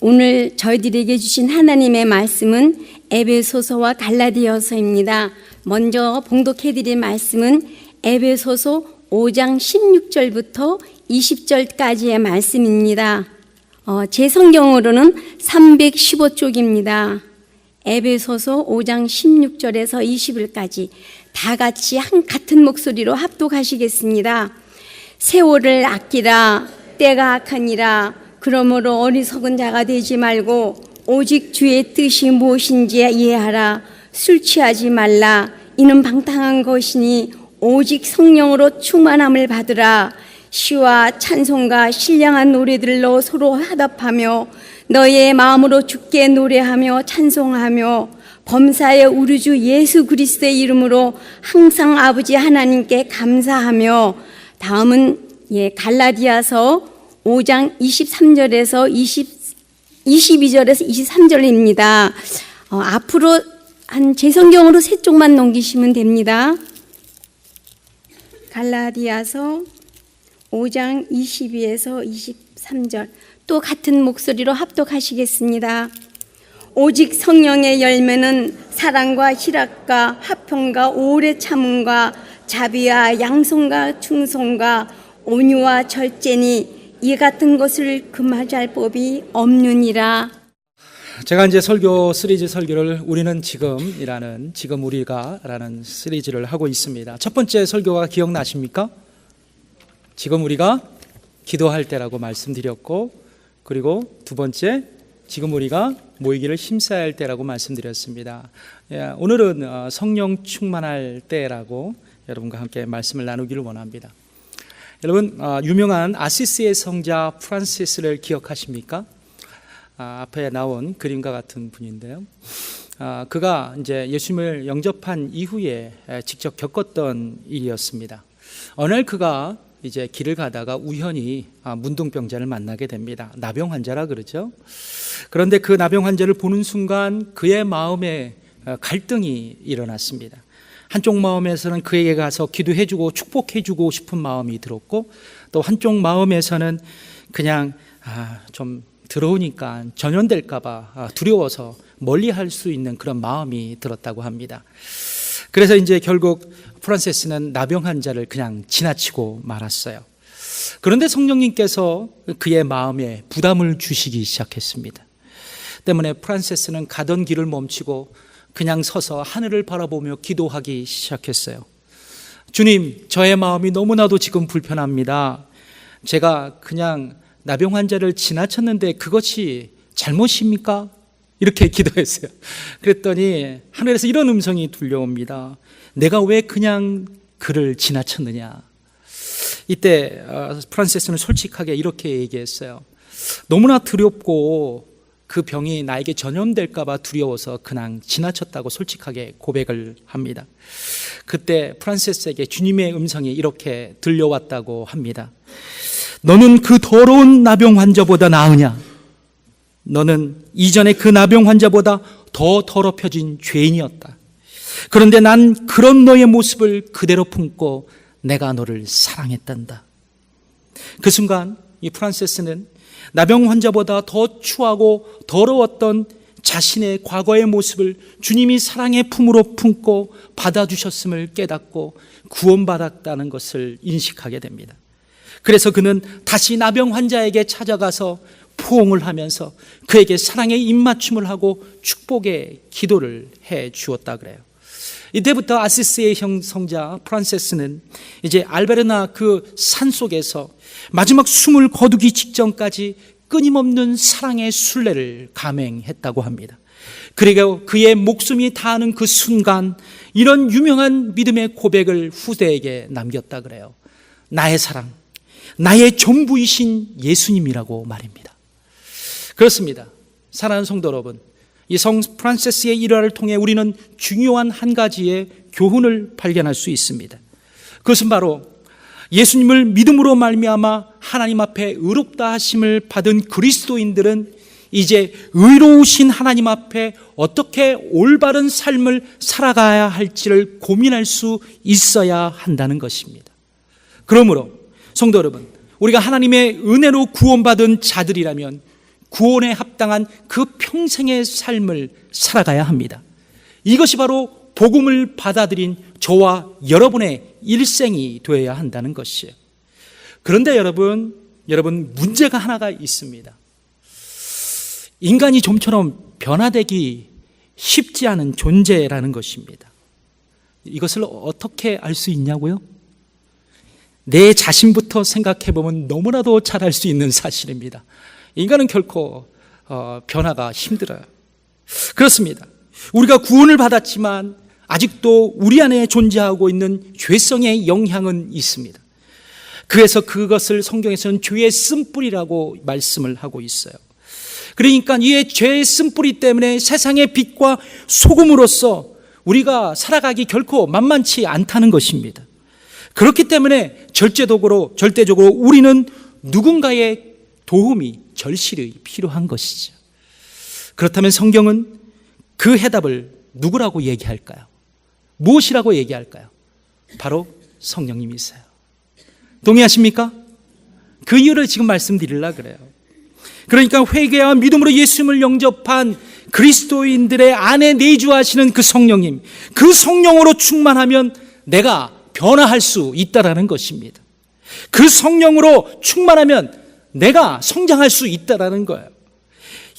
오늘 저희들에게 주신 하나님의 말씀은 에베소서와 갈라디아서입니다. 먼저 봉독해드린 말씀은 에베소서 5장 16절부터 20절까지의 말씀입니다. 제 성경으로는 315쪽입니다. 에베소서 5장 16절에서 20절까지 다 같이 같은 목소리로 합독하시겠습니다. 세월을 아끼라, 때가 악하니라. 그러므로 어리석은 자가 되지 말고 오직 주의 뜻이 무엇인지 이해하라. 술 취하지 말라. 이는 방탕한 것이니 오직 성령으로 충만함을 받으라. 시와 찬송과 신령한 노래들로 서로 화답하며 너의 마음으로 주께 노래하며 찬송하며 범사의 우리 주 예수 그리스도의 이름으로 항상 아버지 하나님께 감사하며. 다음은 갈라디아서 5장 23절에서 22절에서 23절입니다. 앞으로 제 성경으로 3쪽만 넘기시면 됩니다. 갈라디아서 5장 22에서 23절 또 같은 목소리로 합독하시겠습니다. 오직 성령의 열매는 사랑과 희락과 화평과 오래 참음과 자비와 양성과 충성과 온유와 절제니 이 같은 것을 금하잘 법이 없느니라. 제가 이제 설교 시리즈 설교를 우리는 지금이라는 지금 우리가라는 시리즈를 하고 있습니다. 첫 번째 설교가 기억나십니까? 지금 우리가 기도할 때라고 말씀드렸고, 그리고 두 번째 지금 우리가 모이기를 힘써야 할 때라고 말씀드렸습니다. 오늘은 성령 충만할 때라고 여러분과 함께 말씀을 나누기를 원합니다. 여러분, 유명한 아시시의 성자 프란시스를 기억하십니까? 앞에 나온 그림과 같은 분인데요. 그가 이제 예수님을 영접한 이후에 직접 겪었던 일이었습니다. 어느 날 그가 이제 길을 가다가 우연히 문둥병자를 만나게 됩니다. 나병 환자라 그러죠. 그런데 그 나병 환자를 보는 순간 그의 마음에 갈등이 일어났습니다. 한쪽 마음에서는 그에게 가서 기도해주고 축복해주고 싶은 마음이 들었고, 또 한쪽 마음에서는 그냥 좀 더러우니까 전염될까봐 두려워서 멀리할 수 있는 그런 마음이 들었다고 합니다. 그래서 이제 결국 프란시스는 나병 환자를 그냥 지나치고 말았어요. 그런데 성령님께서 그의 마음에 부담을 주시기 시작했습니다. 때문에 프란시스는 가던 길을 멈추고 그냥 서서 하늘을 바라보며 기도하기 시작했어요. 주님, 저의 마음이 너무나도 지금 불편합니다. 제가 그냥 나병 환자를 지나쳤는데 그것이 잘못입니까? 이렇게 기도했어요. 그랬더니 하늘에서 이런 음성이 들려옵니다. 내가 왜 그냥 그를 지나쳤느냐? 이때 프란시스는 솔직하게 이렇게 얘기했어요. 너무나 두렵고 그 병이 나에게 전염될까 봐 두려워서 그냥 지나쳤다고 솔직하게 고백을 합니다. 그때 프란시스에게 주님의 음성이 이렇게 들려왔다고 합니다. 너는 그 더러운 나병 환자보다 나으냐? 너는 이전에 그 나병 환자보다 더 더럽혀진 죄인이었다. 그런데 난 그런 너의 모습을 그대로 품고 내가 너를 사랑했단다. 그 순간 이 프란시스는 나병 환자보다 더 추하고 더러웠던 자신의 과거의 모습을 주님이 사랑의 품으로 품고 받아주셨음을 깨닫고 구원받았다는 것을 인식하게 됩니다. 그래서 그는 다시 나병 환자에게 찾아가서 포옹을 하면서 그에게 사랑의 입맞춤을 하고 축복의 기도를 해 주었다 그래요. 이때부터 아시시의 성자 프란시스는 이제 알베르나 그 산속에서 마지막 숨을 거두기 직전까지 끊임없는 사랑의 순례를 감행했다고 합니다. 그리고 그의 목숨이 다하는 그 순간 이런 유명한 믿음의 고백을 후대에게 남겼다 그래요. 나의 사랑, 나의 전부이신 예수님이라고 말입니다. 그렇습니다. 사랑하는 성도 여러분, 이 성 프란시스의 일화를 통해 우리는 중요한 한 가지의 교훈을 발견할 수 있습니다. 그것은 바로 예수님을 믿음으로 말미암아 하나님 앞에 의롭다 하심을 받은 그리스도인들은 이제 의로우신 하나님 앞에 어떻게 올바른 삶을 살아가야 할지를 고민할 수 있어야 한다는 것입니다. 그러므로 성도 여러분, 우리가 하나님의 은혜로 구원받은 자들이라면 구원에 합당한 그 평생의 삶을 살아가야 합니다. 이것이 바로 복음을 받아들인 저와 여러분의 일생이 되어야 한다는 것이에요. 그런데 여러분 문제가 하나가 있습니다. 인간이 좀처럼 변화되기 쉽지 않은 존재라는 것입니다. 이것을 어떻게 알 수 있냐고요? 내 자신부터 생각해 보면 너무나도 잘 알 수 있는 사실입니다. 인간은 결코 변화가 힘들어요. 그렇습니다. 우리가 구원을 받았지만 아직도 우리 안에 존재하고 있는 죄성의 영향은 있습니다. 그래서 그것을 성경에서는 죄의 쓴뿌리라고 말씀을 하고 있어요. 그러니까 이 죄의 쓴뿌리 때문에 세상의 빛과 소금으로서 우리가 살아가기 결코 만만치 않다는 것입니다. 그렇기 때문에 절대적으로 우리는 누군가의 도움이 절실히 필요한 것이죠. 그렇다면 성경은 그 해답을 누구라고 얘기할까요? 무엇이라고 얘기할까요? 바로 성령님이세요. 동의하십니까? 그 이유를 지금 말씀드리려고 그래요. 그러니까 회개와 믿음으로 예수님을 영접한 그리스도인들의 안에 내주하시는 그 성령님, 그 성령으로 충만하면 내가 변화할 수 있다라는 것입니다. 그 성령으로 충만하면 내가 성장할 수 있다라는 거예요.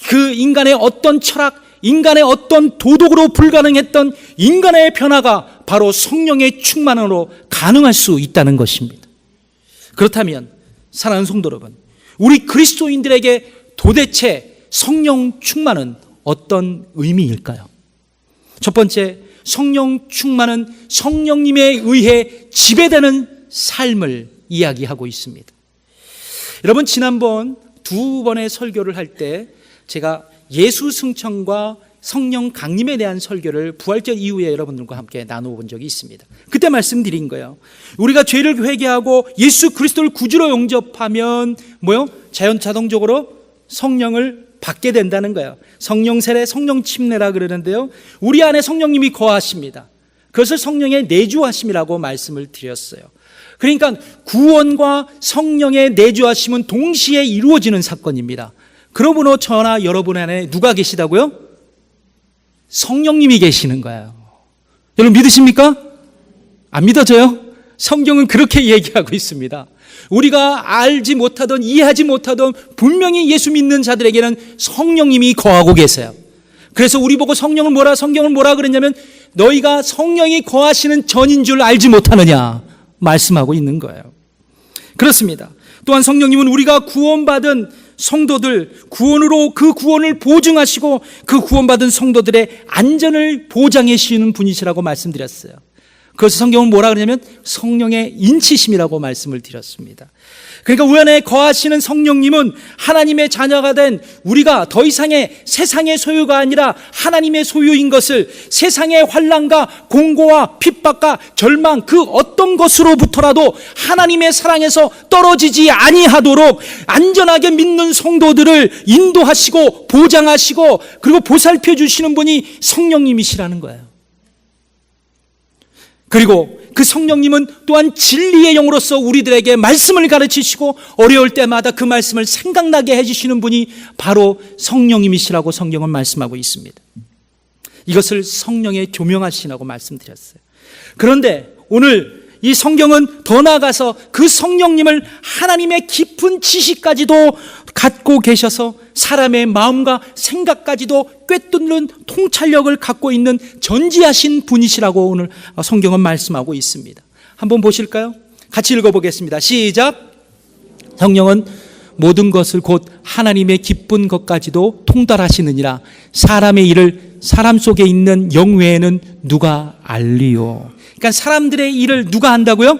그 인간의 어떤 철학, 인간의 어떤 도덕으로 불가능했던 인간의 변화가 바로 성령의 충만으로 가능할 수 있다는 것입니다. 그렇다면 사랑하는 성도 여러분, 우리 그리스도인들에게 도대체 성령 충만은 어떤 의미일까요? 첫 번째, 성령 충만은 성령님에 의해 지배되는 삶을 이야기하고 있습니다. 여러분, 지난번 두 번의 설교를 할 때 제가 예수 승천과 성령 강림에 대한 설교를 부활절 이후에 여러분들과 함께 나눠본 적이 있습니다. 그때 말씀드린 거예요. 우리가 죄를 회개하고 예수 그리스도를 구주로 영접하면 자동적으로 성령을 받게 된다는 거예요. 성령 세례, 성령 침례라 그러는데요, 우리 안에 성령님이 거하십니다. 그것을 성령의 내주하심이라고 말씀을 드렸어요. 그러니까 구원과 성령의 내주하심은 동시에 이루어지는 사건입니다. 그러므로 저나 여러분 안에 누가 계시다고요? 성령님이 계시는 거예요. 여러분 믿으십니까? 안 믿어져요? 성경은 그렇게 얘기하고 있습니다. 우리가 알지 못하던 이해하지 못하던 분명히 예수 믿는 자들에게는 성령님이 거하고 계세요. 그래서 우리 보고 성경을 뭐라 그랬냐면 너희가 성령이 거하시는 전인 줄 알지 못하느냐 말씀하고 있는 거예요. 그렇습니다. 또한 성령님은 우리가 구원받은 성도들, 구원으로 그 구원을 보증하시고 그 구원받은 성도들의 안전을 보장해 주시는 분이시라고 말씀드렸어요. 그래서 성경은 뭐라 그러냐면 성령의 인치심이라고 말씀을 드렸습니다. 그러니까 우리 안에 거하시는 성령님은 하나님의 자녀가 된 우리가 더 이상의 세상의 소유가 아니라 하나님의 소유인 것을 세상의 환난과 공고와 핍박과 절망 그 어떤 것으로부터라도 하나님의 사랑에서 떨어지지 아니하도록 안전하게 믿는 성도들을 인도하시고 보장하시고 그리고 보살펴 주시는 분이 성령님이시라는 거예요. 그리고 그 성령님은 또한 진리의 영으로서 우리들에게 말씀을 가르치시고 어려울 때마다 그 말씀을 생각나게 해주시는 분이 바로 성령님이시라고 성경은 말씀하고 있습니다. 이것을 성령의 조명하시라고 말씀드렸어요. 그런데 오늘 이 성경은 더 나아가서 그 성령님을 하나님의 깊은 지식까지도 갖고 계셔서 사람의 마음과 생각까지도 꿰뚫는 통찰력을 갖고 있는 전지하신 분이시라고 오늘 성경은 말씀하고 있습니다. 한번 보실까요? 같이 읽어보겠습니다. 시작. 성령은 모든 것을 곧 하나님의 기쁜 것까지도 통달하시느니라. 사람의 일을 사람 속에 있는 영 외에는 누가 알리요. 그러니까 사람들의 일을 누가 한다고요?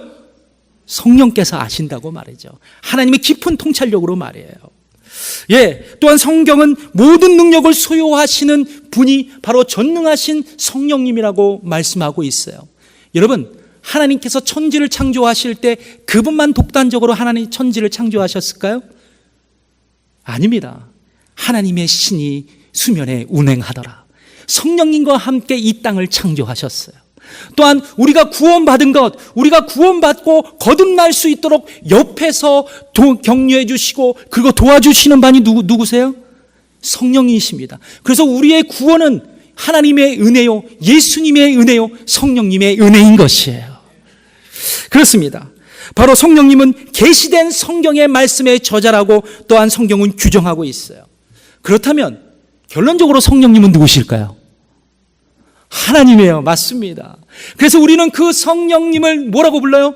성령께서 아신다고 말이죠. 하나님의 깊은 통찰력으로 말이에요. 또한 성경은 모든 능력을 소유하시는 분이 바로 전능하신 성령님이라고 말씀하고 있어요. 여러분, 하나님께서 천지를 창조하실 때 그분만 독단적으로 하나님 천지를 창조하셨을까요? 아닙니다. 하나님의 신이 수면에 운행하더라. 성령님과 함께 이 땅을 창조하셨어요. 또한 우리가 구원받은 것, 우리가 구원받고 거듭날 수 있도록 옆에서 격려해 주시고 그리고 도와주시는 분이 누구세요? 성령이십니다. 그래서 우리의 구원은 하나님의 은혜요, 예수님의 은혜요, 성령님의 은혜인 것이에요. 그렇습니다. 바로 성령님은 계시된 성경의 말씀의 저자라고 또한 성경은 규정하고 있어요. 그렇다면 결론적으로 성령님은 누구실까요? 하나님이에요. 맞습니다. 그래서 우리는 그 성령님을 뭐라고 불러요?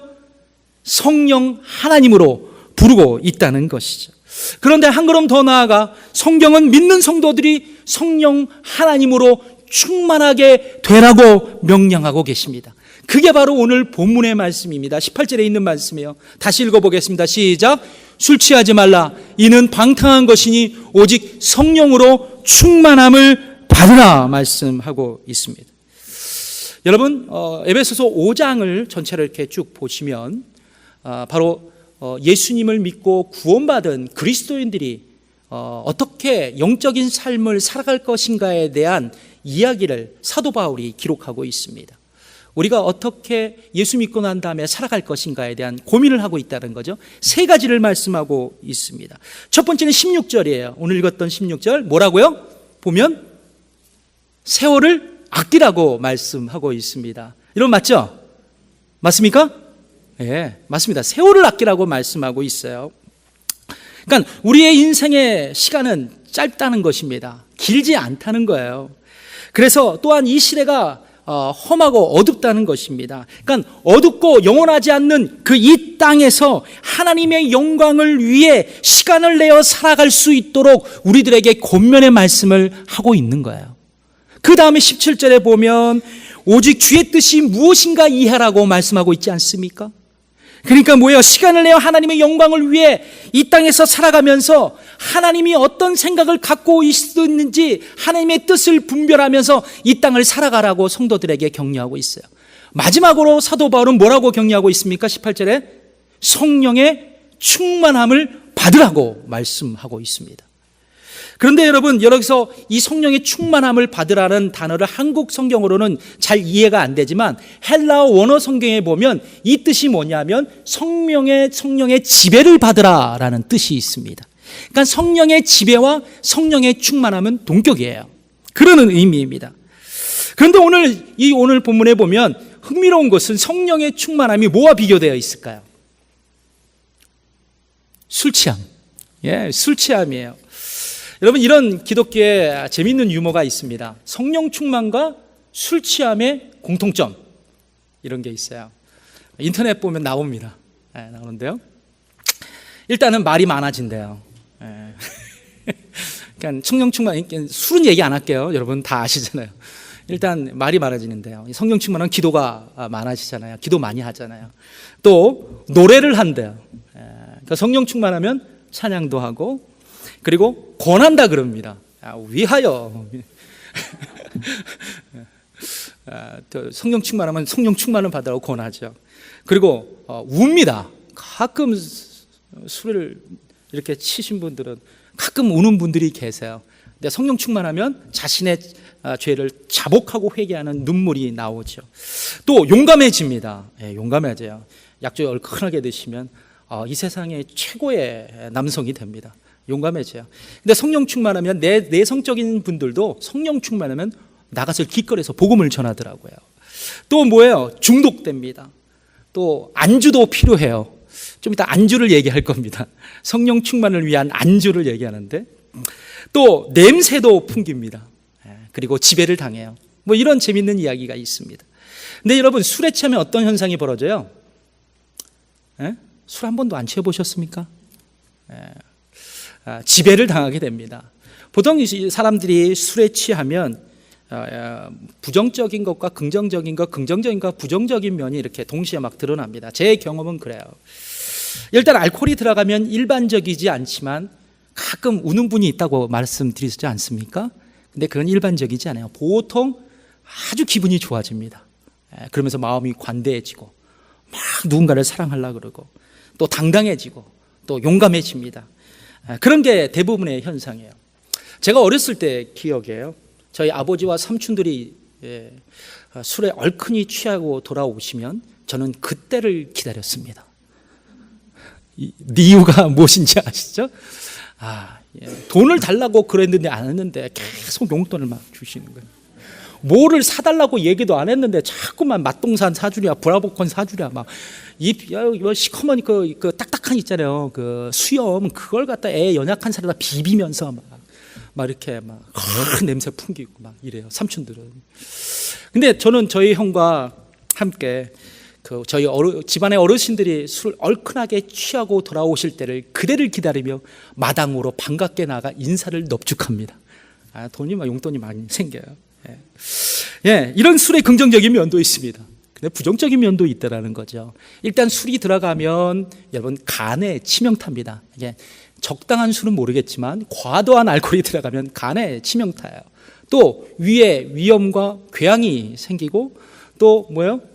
성령 하나님으로 부르고 있다는 것이죠. 그런데 한 걸음 더 나아가 성경은 믿는 성도들이 성령 하나님으로 충만하게 되라고 명령하고 계십니다. 그게 바로 오늘 본문의 말씀입니다. 18절에 있는 말씀이에요. 다시 읽어보겠습니다. 시작. 술 취하지 말라. 이는 방탕한 것이니 오직 성령으로 충만함을 받으라 말씀하고 있습니다. 여러분, 에베소서 5장을 전체를 이렇게 쭉 보시면 바로 예수님을 믿고 구원받은 그리스도인들이 어떻게 영적인 삶을 살아갈 것인가에 대한 이야기를 사도 바울이 기록하고 있습니다. 우리가 어떻게 예수 믿고 난 다음에 살아갈 것인가에 대한 고민을 하고 있다는 거죠. 세 가지를 말씀하고 있습니다. 첫 번째는 16절이에요. 오늘 읽었던 16절 뭐라고요? 보면 세월을 아끼라고 말씀하고 있습니다. 여러분 맞죠? 맞습니까? 네, 맞습니다. 세월을 아끼라고 말씀하고 있어요. 그러니까 우리의 인생의 시간은 짧다는 것입니다. 길지 않다는 거예요. 그래서 또한 이 시대가 험하고 어둡다는 것입니다. 그러니까 어둡고 영원하지 않는 그 이 땅에서 하나님의 영광을 위해 시간을 내어 살아갈 수 있도록 우리들에게 권면의 말씀을 하고 있는 거예요. 그 다음에 17절에 보면 오직 주의 뜻이 무엇인가 이해하라고 말씀하고 있지 않습니까? 그러니까 뭐예요? 시간을 내어 하나님의 영광을 위해 이 땅에서 살아가면서 하나님이 어떤 생각을 갖고 있었는지 하나님의 뜻을 분별하면서 이 땅을 살아가라고 성도들에게 격려하고 있어요. 마지막으로 사도 바울은 뭐라고 격려하고 있습니까? 18절에 성령의 충만함을 받으라고 말씀하고 있습니다. 그런데 여러분, 여기서 이 성령의 충만함을 받으라는 단어를 한국 성경으로는 잘 이해가 안 되지만 헬라어 원어 성경에 보면 이 뜻이 뭐냐면 성령의 지배를 받으라라는 뜻이 있습니다. 그러니까 성령의 지배와 성령의 충만함은 동격이에요. 그러는 의미입니다. 그런데 오늘 본문에 보면 흥미로운 것은 성령의 충만함이 뭐와 비교되어 있을까요? 술 취함. 예, 술 취함이에요. 여러분, 이런 기독교에 재미있는 유머가 있습니다. 성령 충만과 술 취함의 공통점, 이런 게 있어요. 인터넷 보면 나옵니다. 나오는데요. 일단은 말이 많아진대요. 그러니까 성령 충만, 술은 얘기 안 할게요. 여러분 다 아시잖아요. 일단 말이 많아지는데요. 성령 충만은 기도가 많아지잖아요. 기도 많이 하잖아요. 또 노래를 한대요. 그러니까 성령 충만하면 찬양도 하고, 그리고 권한다 그럽니다. 위하여. 또 성령 충만하면 성령 충만을 받으라고 권하죠. 그리고 웁니다. 가끔 술을 이렇게 치신 분들은 가끔 우는 분들이 계세요. 근데 성령 충만하면 자신의 죄를 자복하고 회개하는 눈물이 나오죠. 또 용감해집니다. 용감해져요. 약주 얼큰하게 드시면 이 세상의 최고의 남성이 됩니다. 용감해져요. 근데 성령 충만하면 내성적인 분들도 성령 충만하면 나가서 길거리에서 복음을 전하더라고요. 또 뭐예요? 중독됩니다. 또 안주도 필요해요. 좀 이따 안주를 얘기할 겁니다. 성령 충만을 위한 안주를 얘기하는데, 또 냄새도 풍깁니다. 그리고 지배를 당해요. 뭐 이런 재밌는 이야기가 있습니다. 근데 여러분, 술에 취하면 어떤 현상이 벌어져요? 술 한 번도 안 취해보셨습니까? 지배를 당하게 됩니다. 보통 사람들이 술에 취하면 부정적인 것과 긍정적인 것, 긍정적인 것과 부정적인 면이 이렇게 동시에 막 드러납니다. 제 경험은 그래요. 일단 알코올이 들어가면 일반적이지 않지만 가끔 우는 분이 있다고 말씀드리지 않습니까? 근데 그건 일반적이지 않아요. 보통 아주 기분이 좋아집니다. 그러면서 마음이 관대해지고 막 누군가를 사랑하려고 그러고 또 당당해지고 또 용감해집니다. 그런 게 대부분의 현상이에요. 제가 어렸을 때 기억이에요. 저희 아버지와 삼촌들이 술에 얼큰이 취하고 돌아오시면 저는 그때를 기다렸습니다. 이유가 무엇인지 아시죠? 돈을 달라고 그랬는데 안 했는데 계속 용돈을 막 주시는 거예요. 뭐를 사달라고 얘기도 안 했는데 자꾸만 맛동산 사주랴 브라보콘 사주랴 시커먼 그 딱딱한 있잖아요. 그 수염 그걸 갖다 애 연약한 살에다 비비면서 막 이렇게 막 냄새 풍기고 막 이래요. 삼촌들은. 근데 저는 저희 형과 함께 저희 집안의 어르신들이 술 얼큰하게 취하고 돌아오실 때를 그대를 기다리며 마당으로 반갑게 나가 인사를 넙죽합니다. 용돈이 많이 생겨요. 이런 술의 긍정적인 면도 있습니다. 근데 부정적인 면도 있다라는 거죠. 일단 술이 들어가면 여러분 간에 치명타입니다. 적당한 술은 모르겠지만 과도한 알코올이 들어가면 간에 치명타예요. 또 위에 위염과 궤양이 생기고 또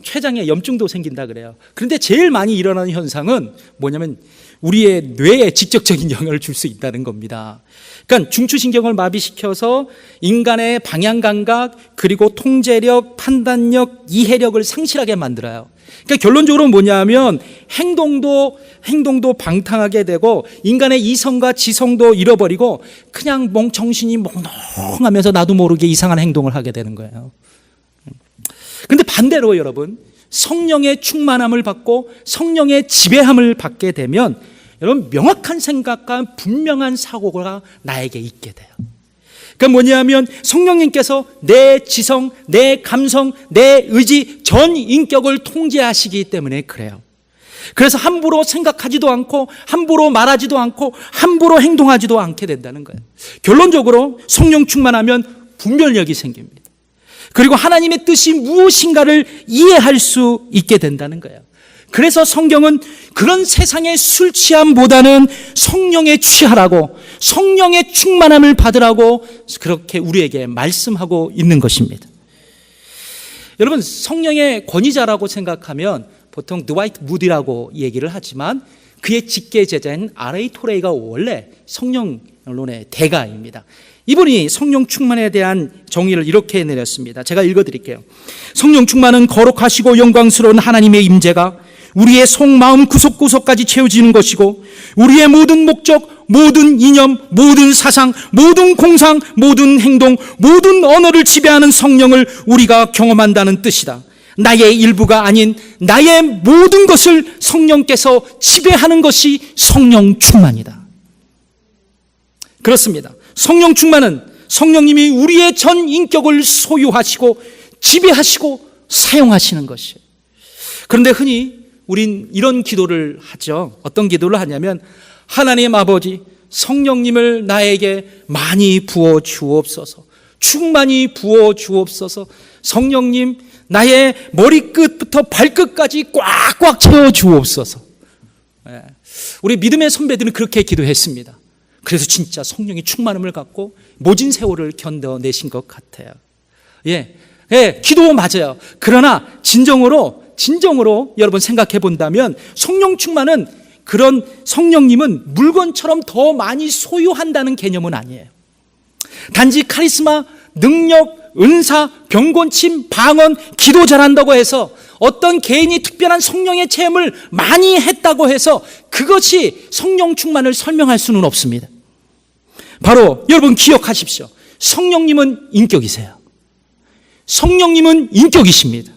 췌장에 염증도 생긴다 그래요. 그런데 제일 많이 일어나는 현상은 뭐냐면 우리의 뇌에 직접적인 영향을 줄 수 있다는 겁니다. 그러니까 중추신경을 마비시켜서 인간의 방향 감각 그리고 통제력, 판단력, 이해력을 상실하게 만들어요. 그러니까 결론적으로 뭐냐면 행동도 방탕하게 되고 인간의 이성과 지성도 잃어버리고 그냥 정신이 몽롱하면서 나도 모르게 이상한 행동을 하게 되는 거예요. 그런데 반대로 여러분 성령의 충만함을 받고 성령의 지배함을 받게 되면 여러분 명확한 생각과 분명한 사고가 나에게 있게 돼요. 그러니까 뭐냐면 성령님께서 내 지성, 내 감성, 내 의지, 전 인격을 통제하시기 때문에 그래요. 그래서 함부로 생각하지도 않고 함부로 말하지도 않고 함부로 행동하지도 않게 된다는 거예요. 결론적으로 성령 충만하면 분별력이 생깁니다. 그리고 하나님의 뜻이 무엇인가를 이해할 수 있게 된다는 거예요. 그래서 성경은 그런 세상의 술 취함보다는 성령에 취하라고 성령의 충만함을 받으라고 그렇게 우리에게 말씀하고 있는 것입니다. 여러분 성령의 권위자라고 생각하면 보통 드와이트 무디라고 얘기를 하지만 그의 직계 제자인 R.A. 토레이가 원래 성령론의 대가입니다. 이분이 성령 충만에 대한 정의를 이렇게 내렸습니다. 제가 읽어드릴게요. 성령 충만은 거룩하시고 영광스러운 하나님의 임재가 우리의 속마음 구석구석까지 채워지는 것이고 우리의 모든 목적, 모든 이념, 모든 사상, 모든 공상, 모든 행동, 모든 언어를 지배하는 성령을 우리가 경험한다는 뜻이다. 나의 일부가 아닌 나의 모든 것을 성령께서 지배하는 것이 성령 충만이다. 그렇습니다. 성령 충만은 성령님이 우리의 전 인격을 소유하시고 지배하시고 사용하시는 것이에요. 그런데 흔히 우린 이런 기도를 하죠. 어떤 기도를 하냐면 하나님 아버지 성령님을 나에게 많이 부어 주옵소서, 충만히 부어 주옵소서, 성령님 나의 머리끝부터 발끝까지 꽉꽉 채워 주옵소서. 우리 믿음의 선배들은 그렇게 기도했습니다. 그래서 진짜 성령의 충만함을 갖고 모진 세월을 견뎌내신 것 같아요. 기도 맞아요. 그러나 진정으로 여러분 생각해 본다면 성령 충만은 그런 성령님은 물건처럼 더 많이 소유한다는 개념은 아니에요. 단지 카리스마, 능력, 은사, 병곤침, 방언, 기도 잘한다고 해서 어떤 개인이 특별한 성령의 체험을 많이 했다고 해서 그것이 성령 충만을 설명할 수는 없습니다. 바로 여러분 기억하십시오. 성령님은 인격이세요. 성령님은 인격이십니다.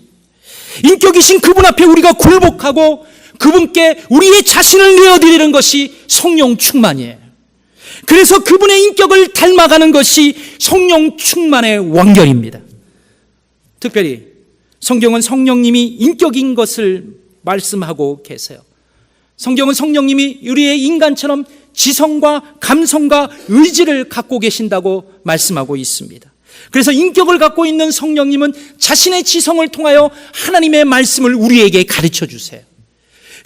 인격이신 그분 앞에 우리가 굴복하고 그분께 우리의 자신을 내어드리는 것이 성령 충만이에요. 그래서 그분의 인격을 닮아가는 것이 성령 충만의 완결입니다. 특별히 성경은 성령님이 인격인 것을 말씀하고 계세요. 성경은 성령님이 우리의 인간처럼 지성과 감성과 의지를 갖고 계신다고 말씀하고 있습니다. 그래서 인격을 갖고 있는 성령님은 자신의 지성을 통하여 하나님의 말씀을 우리에게 가르쳐 주세요.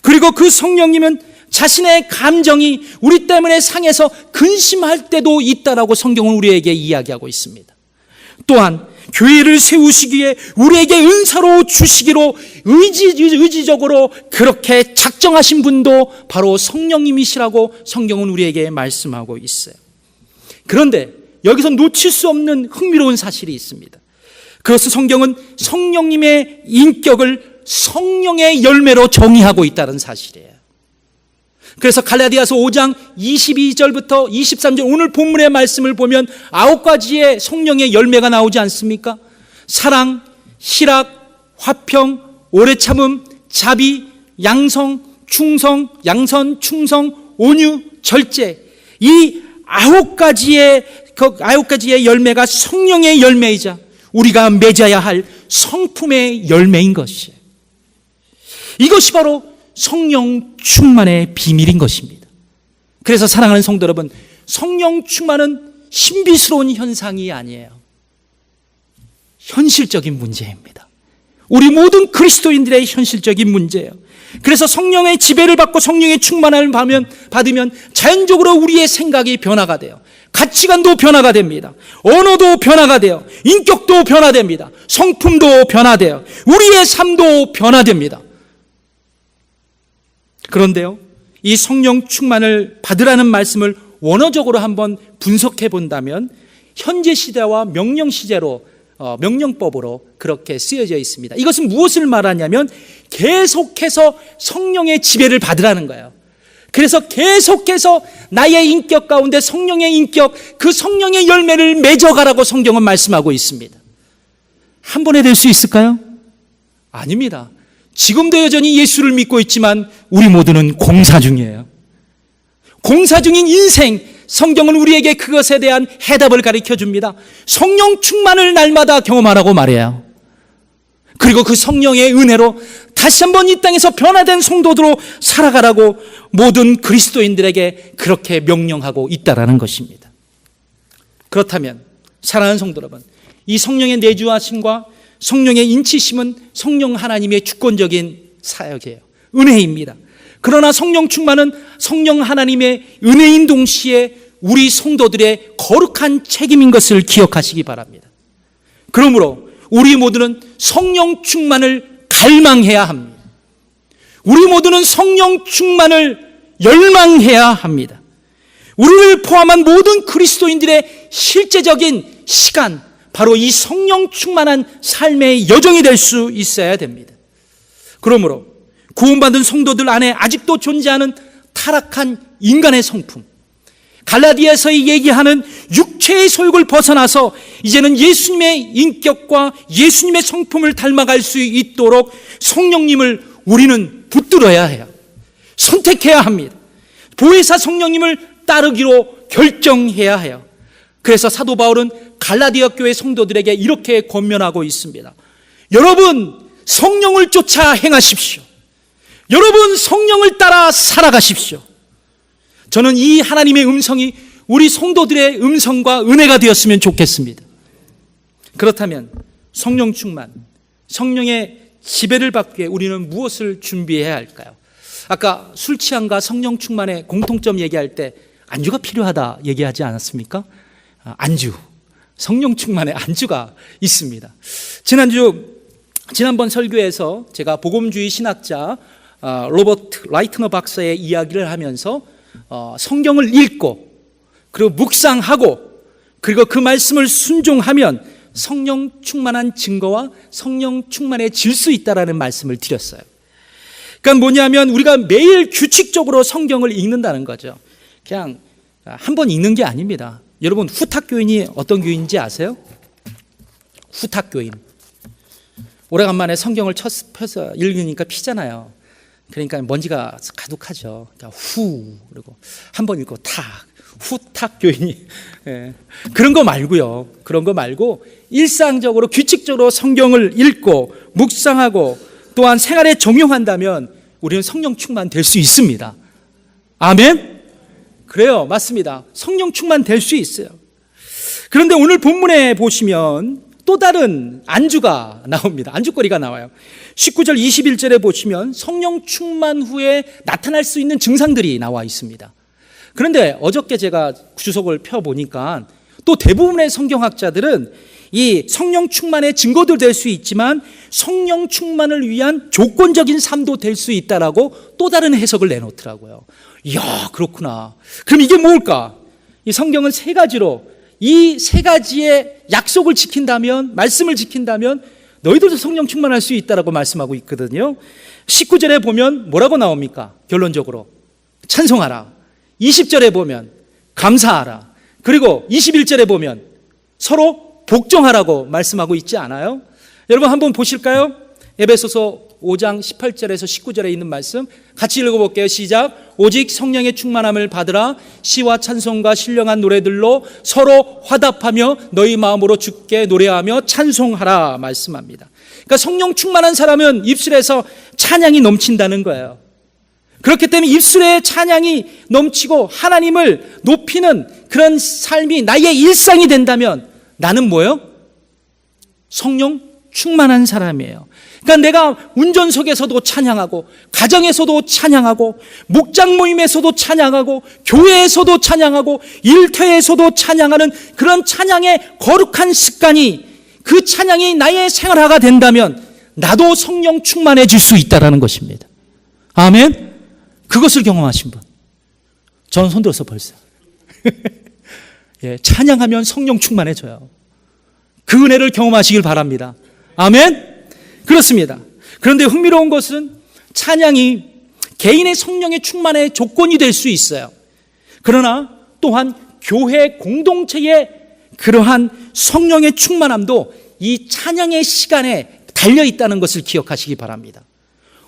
그리고 그 성령님은 자신의 감정이 우리 때문에 상해서 근심할 때도 있다라고 성경은 우리에게 이야기하고 있습니다. 또한 교회를 세우시기에 우리에게 은사로 주시기로 의지적으로 그렇게 작정하신 분도 바로 성령님이시라고 성경은 우리에게 말씀하고 있어요. 그런데 여기서 놓칠 수 없는 흥미로운 사실이 있습니다. 그것은 성경은 성령님의 인격을 성령의 열매로 정의하고 있다는 사실이에요. 그래서 갈라디아서 5장 22절부터 23절 오늘 본문의 말씀을 보면 9가지의 성령의 열매가 나오지 않습니까? 사랑, 희락, 화평, 오래 참음, 자비, 양선, 충성, 온유, 절제. 이 9가지의 열매가 성령의 열매이자 우리가 맺어야 할 성품의 열매인 것이에요. 이것이 바로 성령 충만의 비밀인 것입니다. 그래서 사랑하는 성도 여러분, 성령 충만은 신비스러운 현상이 아니에요. 현실적인 문제입니다. 우리 모든 그리스도인들의 현실적인 문제예요. 그래서 성령의 지배를 받고 성령의 충만함을 받으면 자연적으로 우리의 생각이 변화가 돼요. 가치관도 변화가 됩니다. 언어도 변화가 돼요. 인격도 변화됩니다. 성품도 변화돼요. 우리의 삶도 변화됩니다. 그런데요, 이 성령 충만을 받으라는 말씀을 원어적으로 한번 분석해 본다면 현재 시대와 명령 시제로 명령법으로 그렇게 쓰여져 있습니다. 이것은 무엇을 말하냐면 계속해서 성령의 지배를 받으라는 거예요. 그래서 계속해서 나의 인격 가운데 성령의 인격, 그 성령의 열매를 맺어가라고 성경은 말씀하고 있습니다. 한 번에 될 수 있을까요? 아닙니다. 지금도 여전히 예수를 믿고 있지만 우리 모두는 공사 중이에요. 공사 중인 인생, 성경은 우리에게 그것에 대한 해답을 가르쳐 줍니다. 성령 충만을 날마다 경험하라고 말해요. 그리고 그 성령의 은혜로 다시 한번 이 땅에서 변화된 성도들로 살아가라고 모든 그리스도인들에게 그렇게 명령하고 있다라는 것입니다. 그렇다면 사랑하는 성도 여러분, 이 성령의 내주하심과 성령의 인치심은 성령 하나님의 주권적인 사역이에요. 은혜입니다. 그러나 성령 충만은 성령 하나님의 은혜인 동시에 우리 성도들의 거룩한 책임인 것을 기억하시기 바랍니다. 그러므로 우리 모두는 성령 충만을 갈망해야 합니다. 우리 모두는 성령 충만을 열망해야 합니다. 우리를 포함한 모든 그리스도인들의 실제적인 시간, 바로 이 성령 충만한 삶의 여정이 될 수 있어야 됩니다. 그러므로 구원받은 성도들 안에 아직도 존재하는 타락한 인간의 성품, 갈라디아서 얘기하는 육체의 소욕을 벗어나서 이제는 예수님의 인격과 예수님의 성품을 닮아갈 수 있도록 성령님을 우리는 붙들어야 해요. 선택해야 합니다. 보혜사 성령님을 따르기로 결정해야 해요. 그래서 사도 바울은 갈라디아 교회 성도들에게 이렇게 권면하고 있습니다. 여러분, 성령을 쫓아 행하십시오. 여러분, 성령을 따라 살아가십시오. 저는 이 하나님의 음성이 우리 성도들의 음성과 은혜가 되었으면 좋겠습니다. 그렇다면 성령 충만, 성령의 지배를 받기 위해 우리는 무엇을 준비해야 할까요? 아까 술 취함과 성령 충만의 공통점 얘기할 때 안주가 필요하다 얘기하지 않았습니까? 안주, 성령 충만의 안주가 있습니다. 지난번 설교에서 제가 복음주의 신학자 로버트 라이트너 박사의 이야기를 하면서 성경을 읽고 그리고 묵상하고 그리고 그 말씀을 순종하면 성령 충만한 증거와 성령 충만해질 수 있다라는 말씀을 드렸어요. 그러니까 뭐냐면 우리가 매일 규칙적으로 성경을 읽는다는 거죠. 그냥 한 번 읽는 게 아닙니다. 여러분, 후탁교인이 어떤 교인인지 아세요? 후탁교인. 오래간만에 성경을 펴서 읽으니까 피잖아요. 그러니까 먼지가 가득하죠. 그러니까 그리고 한 번 읽고 후탁교인이. 예. 그런 거 말고 일상적으로 규칙적으로 성경을 읽고 묵상하고 또한 생활에 적용한다면 우리는 성령 충만 될 수 있습니다. 아멘? 그래요. 맞습니다. 성령 충만 될 수 있어요. 그런데 오늘 본문에 보시면 또 다른 안주가 나옵니다. 안주거리가 나와요. 19절 21절에 보시면 성령 충만 후에 나타날 수 있는 증상들이 나와 있습니다. 그런데 어저께 제가 주석을 펴보니까 또 대부분의 성경학자들은 이 성령 충만의 증거도 될 수 있지만 성령 충만을 위한 조건적인 삶도 될 수 있다라고 또 다른 해석을 내놓더라고요. 이야, 그렇구나. 그럼 이게 뭘까? 이 성경은 세 가지로, 이 세 가지의 약속을 지킨다면, 말씀을 지킨다면 너희들도 성령 충만할 수 있다라고 말씀하고 있거든요. 19절에 보면 뭐라고 나옵니까? 결론적으로 찬송하라. 20절에 보면 감사하라. 그리고 21절에 보면 서로 복종하라고 말씀하고 있지 않아요? 여러분 한번 보실까요? 에베소서 5장 18절에서 19절에 있는 말씀 같이 읽어볼게요. 시작. 오직 성령의 충만함을 받으라. 시와 찬송과 신령한 노래들로 서로 화답하며 너희 마음으로 주께 노래하며 찬송하라 말씀합니다. 그러니까 성령 충만한 사람은 입술에서 찬양이 넘친다는 거예요. 그렇기 때문에 입술에 찬양이 넘치고 하나님을 높이는 그런 삶이 나의 일상이 된다면 나는 뭐예요? 성령 충만한 사람이에요. 그러니까 내가 운전석에서도 찬양하고 가정에서도 찬양하고 목장 모임에서도 찬양하고 교회에서도 찬양하고 일터에서도 찬양하는 그런 찬양의 거룩한 습관이 그 찬양이 나의 생활화가 된다면 나도 성령 충만해질 수 있다는 것입니다. 아멘. 그것을 경험하신 분 저는 손들어서 벌써 예, 찬양하면 성령 충만해져요. 그 은혜를 경험하시길 바랍니다. 아멘. 그렇습니다. 그런데 흥미로운 것은 찬양이 개인의 성령의 충만의 조건이 될 수 있어요. 그러나 또한 교회 공동체의 그러한 성령의 충만함도 이 찬양의 시간에 달려있다는 것을 기억하시기 바랍니다.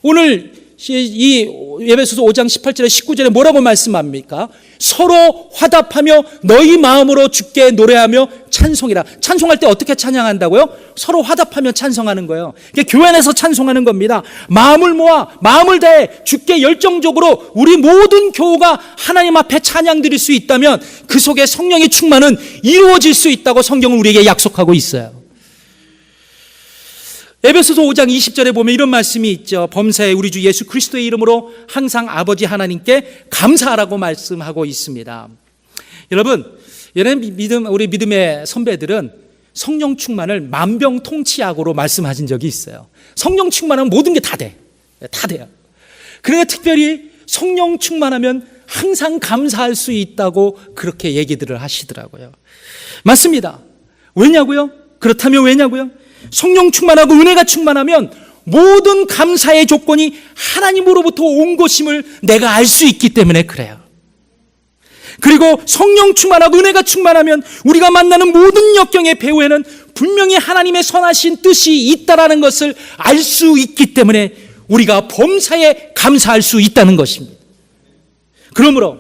오늘 이 에베소서 5장 18절에 19절에 뭐라고 말씀합니까? 서로 화답하며 너희 마음으로 주께 노래하며 찬송이라. 찬송할 때 어떻게 찬양한다고요? 서로 화답하며 찬송하는 거예요. 교회 안에서 찬송하는 겁니다. 마음을 모아 마음을 다해 주께 열정적으로 우리 모든 교우가 하나님 앞에 찬양 드릴 수 있다면 그 속에 성령의 충만은 이루어질 수 있다고 성경은 우리에게 약속하고 있어요. 에베소서 5장 20절에 보면 이런 말씀이 있죠. 범사에 우리 주 예수 그리스도의 이름으로 항상 아버지 하나님께 감사하라고 말씀하고 있습니다. 여러분, 우리 믿음의 선배들은 성령 충만을 만병통치약으로 말씀하신 적이 있어요. 성령 충만하면 모든 게 다 돼. 다 돼요. 그러나 특별히 성령 충만하면 항상 감사할 수 있다고 그렇게 얘기들을 하시더라고요. 맞습니다. 왜냐고요? 그렇다면 왜냐고요? 성령 충만하고 은혜가 충만하면 모든 감사의 조건이 하나님으로부터 온 것임을 내가 알 수 있기 때문에 그래요. 그리고 성령 충만하고 은혜가 충만하면 우리가 만나는 모든 역경의 배후에는 분명히 하나님의 선하신 뜻이 있다라는 것을 알 수 있기 때문에 우리가 범사에 감사할 수 있다는 것입니다. 그러므로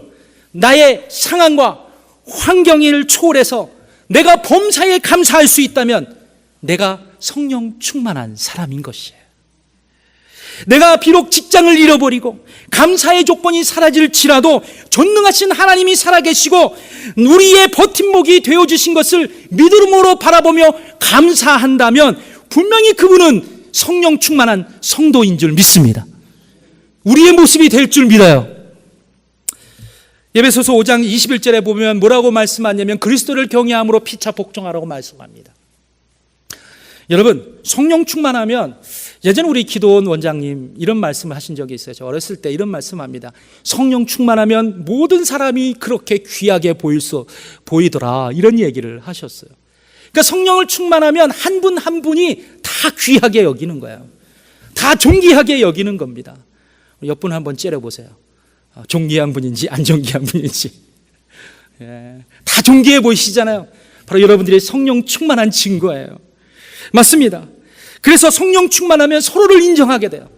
나의 상황과 환경을 초월해서 내가 범사에 감사할 수 있다면 내가 성령 충만한 사람인 것이에요. 내가 비록 직장을 잃어버리고 감사의 조건이 사라질지라도 전능하신 하나님이 살아계시고 우리의 버팀목이 되어주신 것을 믿음으로 바라보며 감사한다면 분명히 그분은 성령 충만한 성도인 줄 믿습니다. 우리의 모습이 될 줄 믿어요. 에베소서 5장 21절에 보면 뭐라고 말씀하냐면 그리스도를 경외함으로 피차 복종하라고 말씀합니다. 여러분, 성령 충만하면 예전에 우리 기도원 원장님 이런 말씀을 하신 적이 있어요. 저 어렸을 때 이런 말씀합니다. 성령 충만하면 모든 사람이 그렇게 귀하게 보이더라 이런 얘기를 하셨어요. 그러니까 성령을 충만하면 한 분 한 분이 다 귀하게 여기는 거예요. 다 존귀하게 여기는 겁니다. 옆분 한번 째려보세요. 존귀한 분인지 안 존귀한 분인지. 다 존귀해 보이시잖아요. 바로 여러분들이 성령 충만한 증거예요. 맞습니다. 그래서 성령 충만하면 서로를 인정하게 돼요.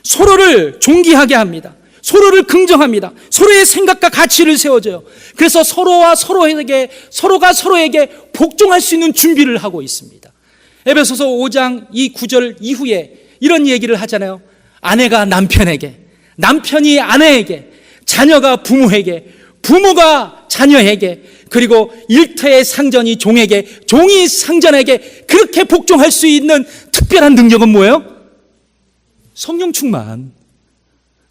서로를 존귀하게 합니다. 서로를 긍정합니다. 서로의 생각과 가치를 세워줘요. 그래서 서로가 서로에게 복종할 수 있는 준비를 하고 있습니다. 에베소서 5장 이 9절 이후에 이런 얘기를 하잖아요. 아내가 남편에게, 남편이 아내에게, 자녀가 부모에게, 부모가 자녀에게, 그리고 일터의 상전이 종에게, 종이 상전에게 그렇게 복종할 수 있는 특별한 능력은 뭐예요? 성령 충만.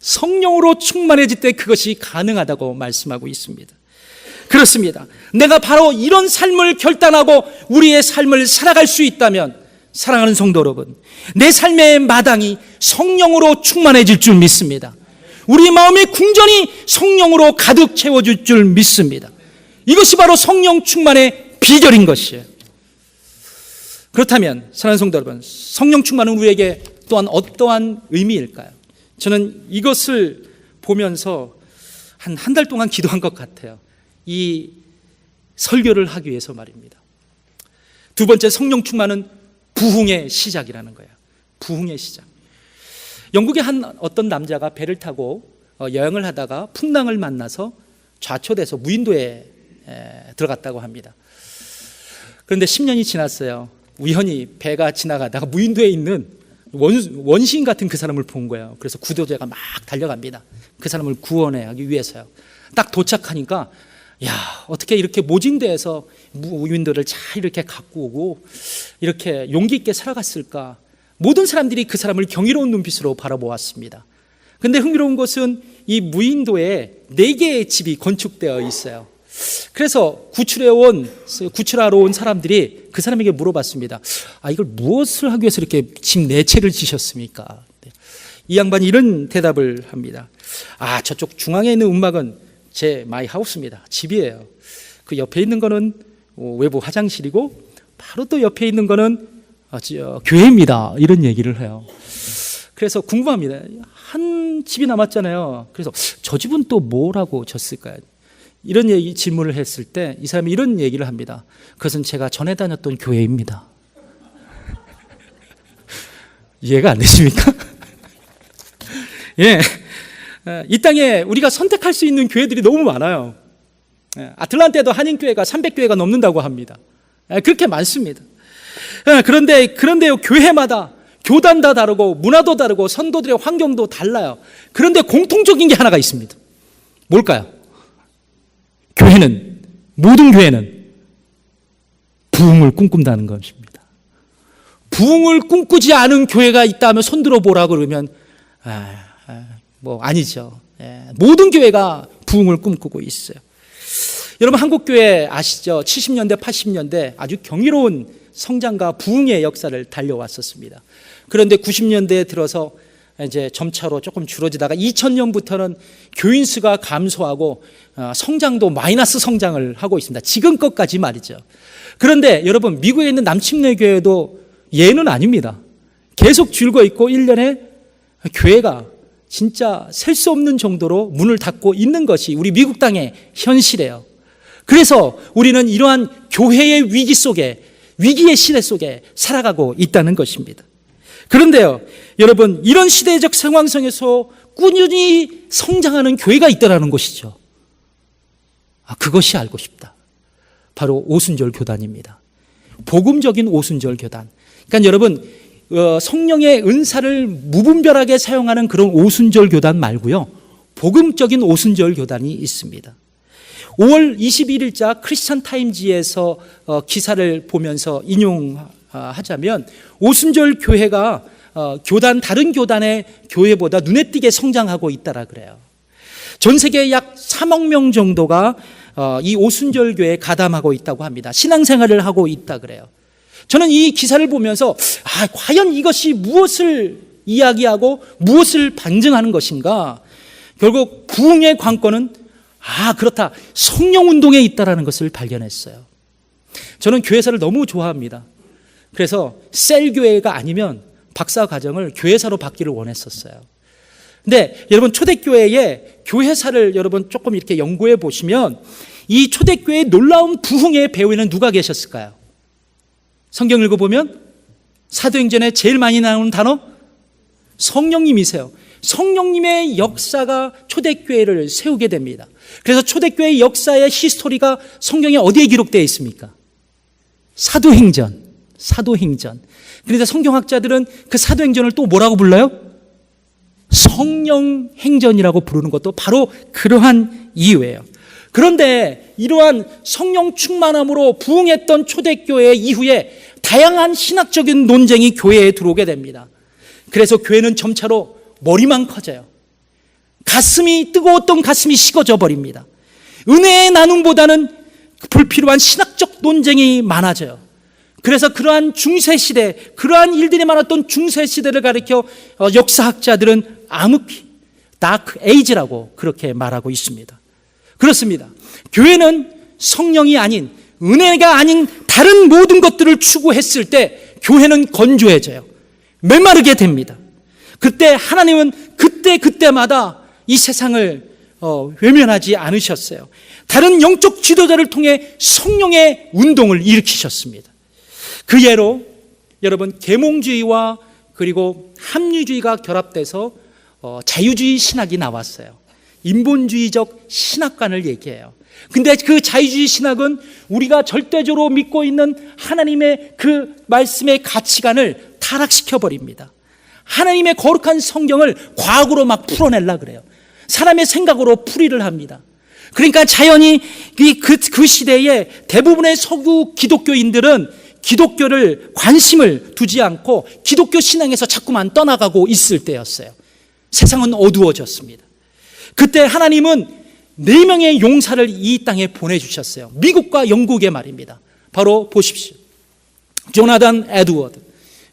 성령으로 충만해질 때 그것이 가능하다고 말씀하고 있습니다. 그렇습니다. 내가 바로 이런 삶을 결단하고 우리의 삶을 살아갈 수 있다면 사랑하는 성도 여러분, 내 삶의 마당이 성령으로 충만해질 줄 믿습니다. 우리 마음의 궁전이 성령으로 가득 채워질 줄 믿습니다. 이것이 바로 성령 충만의 비결인 것이에요. 그렇다면 사랑하는 성도 여러분, 성령 충만은 우리에게 또한 어떠한 의미일까요? 저는 이것을 보면서 한 달 동안 기도한 것 같아요. 이 설교를 하기 위해서 말입니다. 두 번째, 성령 충만은 부흥의 시작이라는 거예요. 부흥의 시작. 영국의 어떤 남자가 배를 타고 여행을 하다가 풍랑을 만나서 좌초돼서 무인도에 들어갔다고 합니다. 그런데 10년이 지났어요. 우연히 배가 지나가다가 무인도에 있는 원시인 같은 그 사람을 본 거예요. 그래서 구조대가 막 달려갑니다. 그 사람을 구원하기 위해서요. 딱 도착하니까 어떻게 이렇게 모진대에서 무인도를 잘 이렇게 갖고 오고 이렇게 용기 있게 살아갔을까. 모든 사람들이 그 사람을 경이로운 눈빛으로 바라보았습니다. 그런데 흥미로운 것은 이 무인도에 4개의 집이 건축되어 있어요. 그래서 구출하러 온 사람들이 그 사람에게 물어봤습니다. 이걸 무엇을 하기 위해서 이렇게 집 4채를 지셨습니까? 이 양반이 이런 대답을 합니다. 저쪽 중앙에 있는 움막은 제 마이 하우스입니다. 집이에요. 그 옆에 있는 거는 외부 화장실이고 바로 또 옆에 있는 거는 교회입니다. 이런 얘기를 해요. 그래서 궁금합니다. 한 집이 남았잖아요. 그래서 저 집은 또 뭐라고 졌을까요? 이런 질문을 했을 때 이 사람이 이런 얘기를 합니다. 그것은 제가 전에 다녔던 교회입니다. 이해가 안 되십니까? 예, 이 땅에 우리가 선택할 수 있는 교회들이 너무 많아요. 아틀란타에도 한인교회가 300교회가 넘는다고 합니다. 그렇게 많습니다. 그런데요, 교회마다 교단 다 다르고 문화도 다르고 선도들의 환경도 달라요. 그런데 공통적인 게 하나가 있습니다. 뭘까요? 모든 교회는 부흥을 꿈꾼다는 것입니다. 부흥을 꿈꾸지 않은 교회가 있다면 손들어 보라 그러면 아니죠. 모든 교회가 부흥을 꿈꾸고 있어요. 여러분, 한국교회 아시죠? 70년대 80년대 아주 경이로운 성장과 부흥의 역사를 달려왔었습니다. 그런데 90년대에 들어서 이제 점차로 조금 줄어지다가 2000년부터는 교인 수가 감소하고 성장도 마이너스 성장을 하고 있습니다. 지금껏까지 말이죠. 그런데 여러분, 미국에 있는 남침내 교회도 예는 아닙니다. 계속 줄고 있고 1년에 교회가 진짜 셀 수 없는 정도로 문을 닫고 있는 것이 우리 미국 땅의 현실이에요. 그래서 우리는 이러한 교회의 위기 속에, 위기의 시대 속에 살아가고 있다는 것입니다. 그런데요, 여러분, 이런 시대적 상황 속에서 꾸준히 성장하는 교회가 있다는 것이죠. 그것이 알고 싶다. 바로 오순절 교단입니다. 복음적인 오순절 교단. 그러니까 여러분, 성령의 은사를 무분별하게 사용하는 그런 오순절 교단 말고요, 복음적인 오순절 교단이 있습니다. 5월 21일자 크리스찬 타임즈에서 기사를 보면서 인용하자면 오순절 교회가 다른 교단의 교회보다 눈에 띄게 성장하고 있다라 그래요. 전 세계 약 3억 명 정도가 이 오순절 교회에 가담하고 있다고 합니다. 신앙생활을 하고 있다 그래요. 저는 이 기사를 보면서 과연 이것이 무엇을 이야기하고 무엇을 반증하는 것인가? 결국 부흥의 관건은 그렇다, 성령운동에 있다라는 것을 발견했어요. 저는 교회사를 너무 좋아합니다. 그래서 셀교회가 아니면 박사과정을 교회사로 받기를 원했었어요. 근데 여러분, 초대교회의 교회사를 여러분 조금 이렇게 연구해 보시면 이 초대교회의 놀라운 부흥의 배후에는 누가 계셨을까요? 성경 읽어보면 사도행전에 제일 많이 나오는 단어 성령님이세요. 성령님의 역사가 초대교회를 세우게 됩니다. 그래서 초대교회의 역사의 히스토리가 성경에 어디에 기록되어 있습니까? 사도행전. 그런데 성경학자들은 그 사도행전을 또 뭐라고 불러요? 성령행전이라고 부르는 것도 바로 그러한 이유예요. 그런데 이러한 성령 충만함으로 부흥했던 초대교회 이후에 다양한 신학적인 논쟁이 교회에 들어오게 됩니다. 그래서 교회는 점차로 머리만 커져요. 뜨거웠던 가슴이 식어져 버립니다. 은혜의 나눔보다는 불필요한 신학적 논쟁이 많아져요. 그래서 그러한 중세시대, 그러한 일들이 많았던 중세시대를 가리켜 역사학자들은 암흑기, 다크 에이지라고 그렇게 말하고 있습니다. 그렇습니다. 교회는 성령이 아닌, 은혜가 아닌 다른 모든 것들을 추구했을 때 교회는 건조해져요. 메마르게 됩니다. 그때 하나님은 그때마다 이 세상을 외면하지 않으셨어요. 다른 영적 지도자를 통해 성령의 운동을 일으키셨습니다. 그 예로 여러분 계몽주의와 그리고 합리주의가 결합돼서 자유주의 신학이 나왔어요. 인본주의적 신학관을 얘기해요. 근데 그 자유주의 신학은 우리가 절대적으로 믿고 있는 하나님의 그 말씀의 가치관을 타락시켜 버립니다. 하나님의 거룩한 성경을 과학으로 막 풀어내려 그래요. 사람의 생각으로 풀이를 합니다. 그러니까 자연히 그 시대에 대부분의 서구 기독교인들은 기독교를 관심을 두지 않고 기독교 신앙에서 자꾸만 떠나가고 있을 때였어요. 세상은 어두워졌습니다. 그때 하나님은 4명의 용사를 이 땅에 보내주셨어요. 미국과 영국의 말입니다. 바로 보십시오. 조나단 에드워드,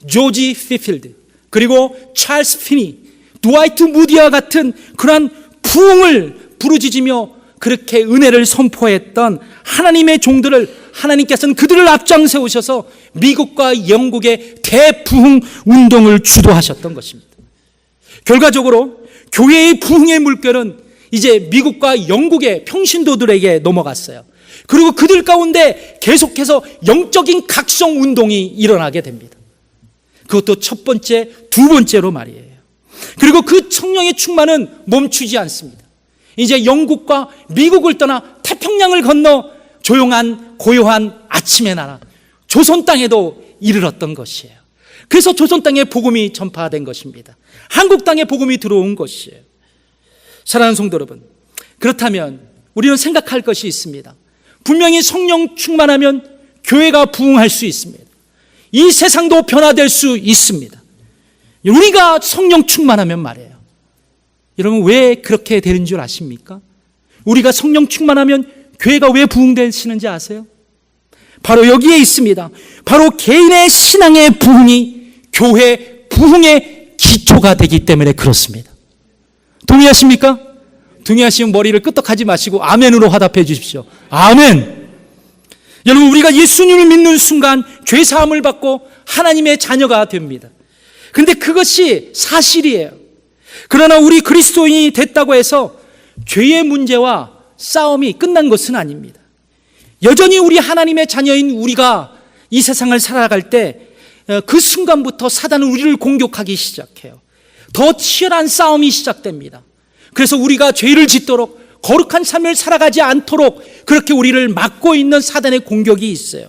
조지 피필드, 그리고 찰스 피니, 드와이트 무디와 같은 그러한 부흥을 부르짖으며 그렇게 은혜를 선포했던 하나님의 종들을 하나님께서는 그들을 앞장 세우셔서 미국과 영국의 대부흥 운동을 주도하셨던 것입니다. 결과적으로 교회의 부흥의 물결은 이제 미국과 영국의 평신도들에게 넘어갔어요. 그리고 그들 가운데 계속해서 영적인 각성 운동이 일어나게 됩니다. 그것도 첫 번째, 두 번째로 말이에요. 그리고 그 성령의 충만은 멈추지 않습니다. 이제 영국과 미국을 떠나 태평양을 건너 조용한 고요한 아침의 나라 조선 땅에도 이르렀던 것이에요. 그래서 조선 땅에 복음이 전파된 것입니다. 한국 땅에 복음이 들어온 것이에요. 사랑하는 성도 여러분, 그렇다면 우리는 생각할 것이 있습니다. 분명히 성령 충만하면 교회가 부흥할 수 있습니다. 이 세상도 변화될 수 있습니다. 우리가 성령 충만하면 말이에요. 여러분 왜 그렇게 되는 줄 아십니까? 우리가 성령 충만하면 교회가 왜 부흥되시는지 아세요? 바로 여기에 있습니다. 바로 개인의 신앙의 부흥이 교회 부흥의 기초가 되기 때문에 그렇습니다. 동의하십니까? 동의하시면 머리를 끄떡하지 마시고 아멘으로 화답해 주십시오. 아멘. 여러분 우리가 예수님을 믿는 순간 죄사함을 받고 하나님의 자녀가 됩니다. 그런데 그것이 사실이에요. 그러나 우리 그리스도인이 됐다고 해서 죄의 문제와 싸움이 끝난 것은 아닙니다. 여전히 우리 하나님의 자녀인 우리가 이 세상을 살아갈 때 그 순간부터 사단은 우리를 공격하기 시작해요. 더 치열한 싸움이 시작됩니다. 그래서 우리가 죄를 짓도록 거룩한 삶을 살아가지 않도록 그렇게 우리를 막고 있는 사단의 공격이 있어요.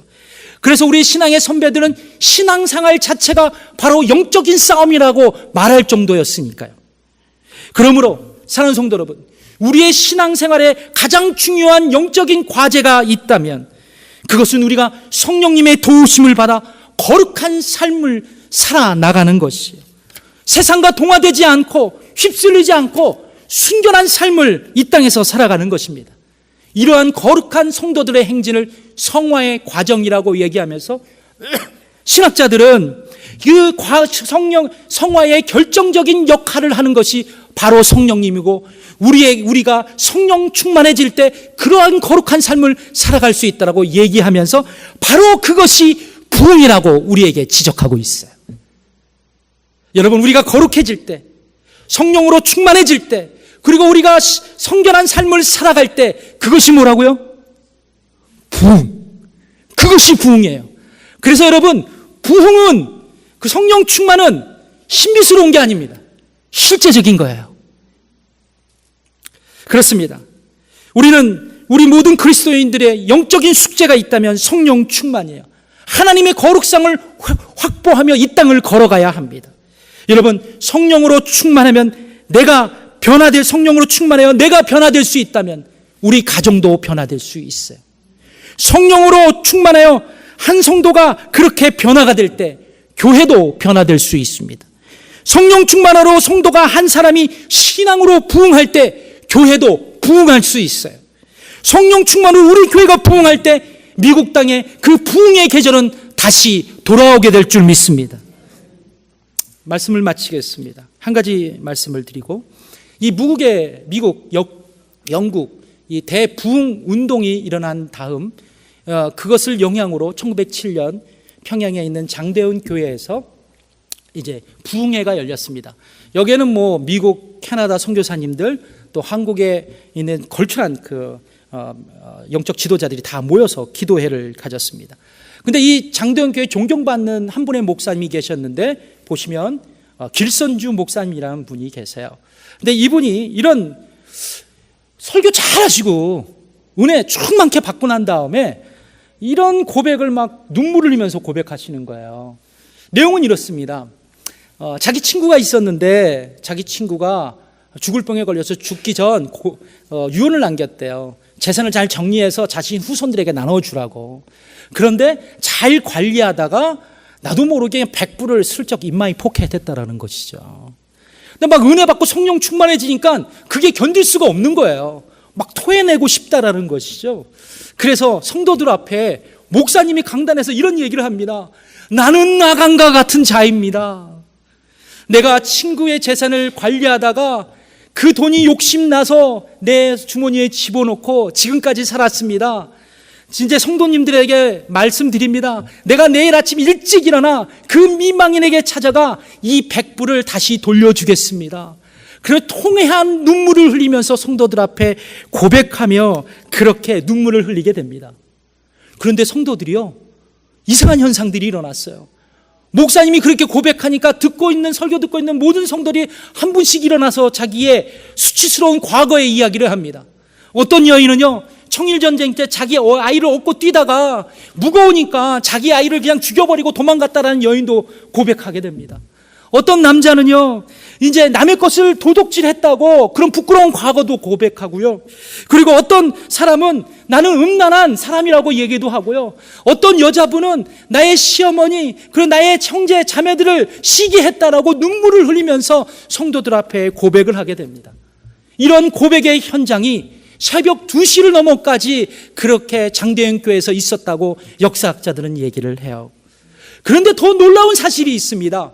그래서 우리 신앙의 선배들은 신앙생활 자체가 바로 영적인 싸움이라고 말할 정도였으니까요. 그러므로 사랑하는 성도 여러분, 우리의 신앙생활에 가장 중요한 영적인 과제가 있다면 그것은 우리가 성령님의 도우심을 받아 거룩한 삶을 살아나가는 것이에요. 세상과 동화되지 않고 휩쓸리지 않고 순결한 삶을 이 땅에서 살아가는 것입니다. 이러한 거룩한 성도들의 행진을 성화의 과정이라고 얘기하면서 신학자들은 그 성화의 결정적인 역할을 하는 것이 바로 성령님이고 우리가 성령 충만해질 때 그러한 거룩한 삶을 살아갈 수 있다고 얘기하면서 바로 그것이 부흥이라고 우리에게 지적하고 있어요. 여러분 우리가 거룩해질 때 성령으로 충만해질 때 그리고 우리가 성결한 삶을 살아갈 때 그것이 뭐라고요? 부흥. 그것이 부흥이에요. 그래서 여러분 부흥은 그 성령 충만은 신비스러운 게 아닙니다. 실제적인 거예요. 그렇습니다. 우리 모든 그리스도인들의 영적인 숙제가 있다면 성령 충만이에요. 하나님의 거룩상을 확보하며 이 땅을 걸어가야 합니다. 여러분 성령으로 충만하면 성령으로 충만해요. 내가 변화될 수 있다면 우리 가정도 변화될 수 있어요. 성령으로 충만하여 한 성도가 그렇게 변화가 될 때 교회도 변화될 수 있습니다. 성령 충만하로 성도가 한 사람이 신앙으로 부흥할 때 교회도 부흥할 수 있어요. 성령 충만으로 우리 교회가 부흥할 때 미국 땅에 그 부흥의 계절은 다시 돌아오게 될 줄 믿습니다. 말씀을 마치겠습니다. 한 가지 말씀을 드리고 이 미국, 영국 이 대부흥 운동이 일어난 다음 그것을 영향으로 1907년 평양에 있는 장대은 교회에서 이제 부흥회가 열렸습니다. 여기에는 미국, 캐나다 선교사님들 또 한국에 있는 걸출한 영적 지도자들이 다 모여서 기도회를 가졌습니다. 근데 이 장도연 교회 존경받는 한 분의 목사님이 계셨는데 보시면 길선주 목사님이라는 분이 계세요. 근데 이분이 이런 설교 잘하시고 은혜 충만케 받고 난 다음에 이런 고백을 막 눈물을 흘리면서 고백하시는 거예요. 내용은 이렇습니다. 자기 친구가 있었는데 자기 친구가 죽을 병에 걸려서 죽기 전 유언을 남겼대요. 재산을 잘 정리해서 자신 후손들에게 나눠주라고. 그런데 잘 관리하다가 나도 모르게 100불을 슬쩍 입마에 포켓했다라는 것이죠. 근데 막 은혜 받고 성령 충만해지니까 그게 견딜 수가 없는 거예요. 막 토해내고 싶다라는 것이죠. 그래서 성도들 앞에 목사님이 강단에서 이런 얘기를 합니다. 나는 나간과 같은 자입니다. 내가 친구의 재산을 관리하다가 그 돈이 욕심나서 내 주머니에 집어넣고 지금까지 살았습니다. 진짜 성도님들에게 말씀드립니다. 내가 내일 아침 일찍 일어나 그 미망인에게 찾아가 이 100불을 다시 돌려주겠습니다. 그래서 통회한 눈물을 흘리면서 성도들 앞에 고백하며 그렇게 눈물을 흘리게 됩니다. 그런데 성도들이요, 이상한 현상들이 일어났어요. 목사님이 그렇게 고백하니까 설교 듣고 있는 모든 성도들이 한 분씩 일어나서 자기의 수치스러운 과거의 이야기를 합니다. 어떤 여인은요, 청일전쟁 때 자기 아이를 업고 뛰다가 무거우니까 자기 아이를 그냥 죽여버리고 도망갔다라는 여인도 고백하게 됩니다. 어떤 남자는요, 이제 남의 것을 도둑질했다고 그런 부끄러운 과거도 고백하고요. 그리고 어떤 사람은 나는 음란한 사람이라고 얘기도 하고요. 어떤 여자분은 나의 시어머니 그리고 나의 형제 자매들을 시기했다라고 눈물을 흘리면서 성도들 앞에 고백을 하게 됩니다. 이런 고백의 현장이 새벽 2시를 넘어까지 그렇게 장대현 교회에서 있었다고 역사학자들은 얘기를 해요. 그런데 더 놀라운 사실이 있습니다.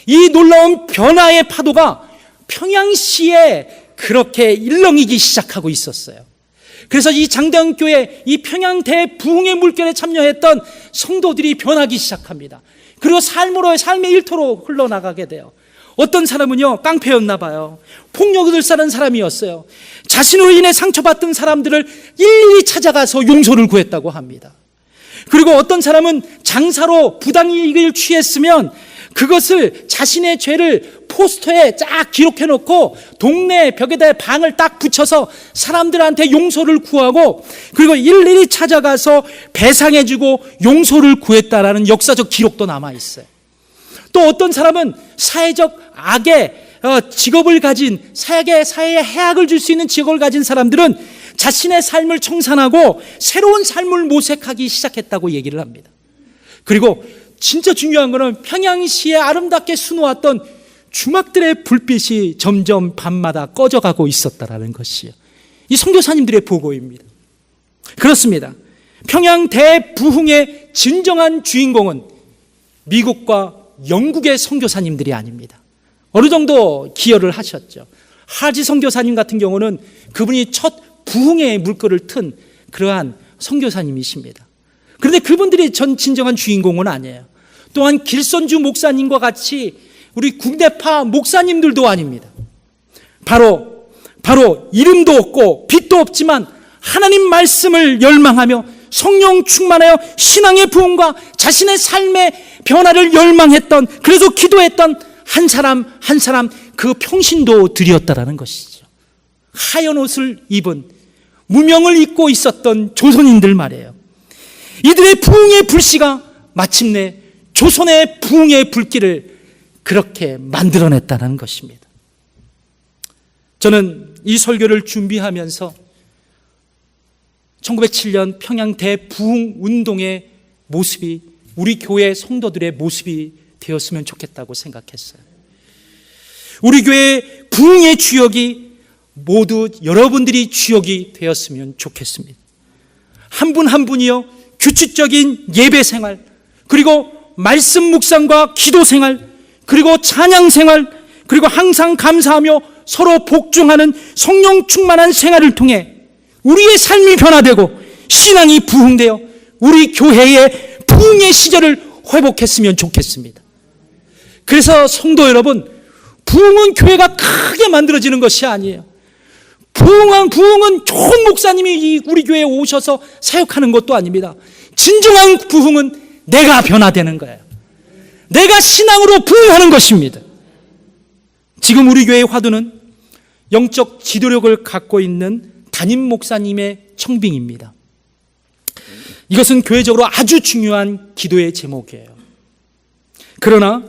이 놀라운 변화의 파도가 평양시에 그렇게 일렁이기 시작하고 있었어요. 그래서 이 장대현 교회 이 평양 대부흥의 물결에 참여했던 성도들이 변하기 시작합니다. 그리고 삶의 일터로 흘러나가게 돼요. 어떤 사람은요, 깡패였나 봐요. 폭력을 사는 사람이었어요. 자신으로 인해 상처받던 사람들을 일일이 찾아가서 용서를 구했다고 합니다. 그리고 어떤 사람은 장사로 부당이익을 취했으면 그것을 자신의 죄를 포스터에 쫙 기록해 놓고 동네 벽에다 방을 딱 붙여서 사람들한테 용서를 구하고 그리고 일일이 찾아가서 배상해 주고 용서를 구했다라는 역사적 기록도 남아 있어요. 또 어떤 사람은 사회적 악의 직업을 가진 사회에 해악을 줄 수 있는 직업을 가진 사람들은 자신의 삶을 청산하고 새로운 삶을 모색하기 시작했다고 얘기를 합니다. 그리고 진짜 중요한 거는 평양시에 아름답게 수놓았던 주막들의 불빛이 점점 밤마다 꺼져가고 있었다라는 것이에요. 이 선교사님들의 보고입니다. 그렇습니다. 평양 대부흥의 진정한 주인공은 미국과 영국의 선교사님들이 아닙니다. 어느 정도 기여를 하셨죠. 하지 선교사님 같은 경우는 그분이 첫 부흥의 물꼬를 튼 그러한 선교사님이십니다. 그런데 그분들이 진정한 주인공은 아니에요. 또한 길선주 목사님과 같이 우리 국내파 목사님들도 아닙니다. 바로 이름도 없고 빛도 없지만 하나님 말씀을 열망하며 성령 충만하여 신앙의 부흥과 자신의 삶의 변화를 열망했던, 그래서 기도했던 한 사람 그 평신도 드렸다라는 것이죠. 하얀 옷을 입은 무명을 입고 있었던 조선인들 말이에요. 이들의 부흥의 불씨가 마침내 조선의 부흥의 불길을 그렇게 만들어냈다는 것입니다. 저는 이 설교를 준비하면서 1907년 평양 대부흥 운동의 모습이 우리 교회 성도들의 모습이 되었으면 좋겠다고 생각했어요. 우리 교회의 부흥의 주역이 모두 여러분들이 주역이 되었으면 좋겠습니다. 한 분 한 분이요, 규칙적인 예배 생활, 그리고 말씀 묵상과 기도 생활, 그리고 찬양 생활, 그리고 항상 감사하며 서로 복종하는 성령 충만한 생활을 통해 우리의 삶이 변화되고 신앙이 부흥되어 우리 교회의 부흥의 시절을 회복했으면 좋겠습니다. 그래서 성도 여러분, 부흥은 교회가 크게 만들어지는 것이 아니에요. 부흥은 좋은 목사님이 우리 교회에 오셔서 사역하는 것도 아닙니다. 진정한 부흥은 내가 변화되는 거예요. 내가 신앙으로 부흥하는 것입니다. 지금 우리 교회의 화두는 영적 지도력을 갖고 있는 담임 목사님의 청빙입니다. 이것은 교회적으로 아주 중요한 기도의 제목이에요. 그러나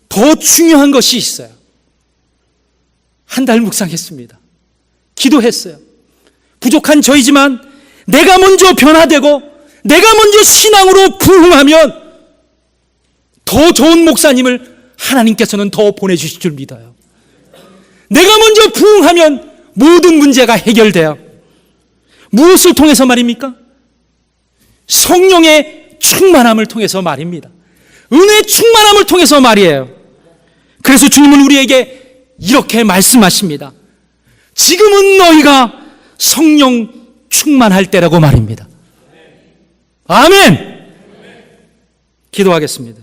더 중요한 것이 있어요. 한 달 묵상했습니다. 기도했어요. 부족한 저이지만 내가 먼저 변화되고 내가 먼저 신앙으로 부흥하면 더 좋은 목사님을 하나님께서는 더 보내주실 줄 믿어요. 내가 먼저 부흥하면 모든 문제가 해결돼요. 무엇을 통해서 말입니까? 성령의 충만함을 통해서 말입니다. 은혜의 충만함을 통해서 말이에요. 그래서 주님은 우리에게 이렇게 말씀하십니다. 지금은 너희가 성령 충만할 때라고 말입니다. 아멘! 기도하겠습니다.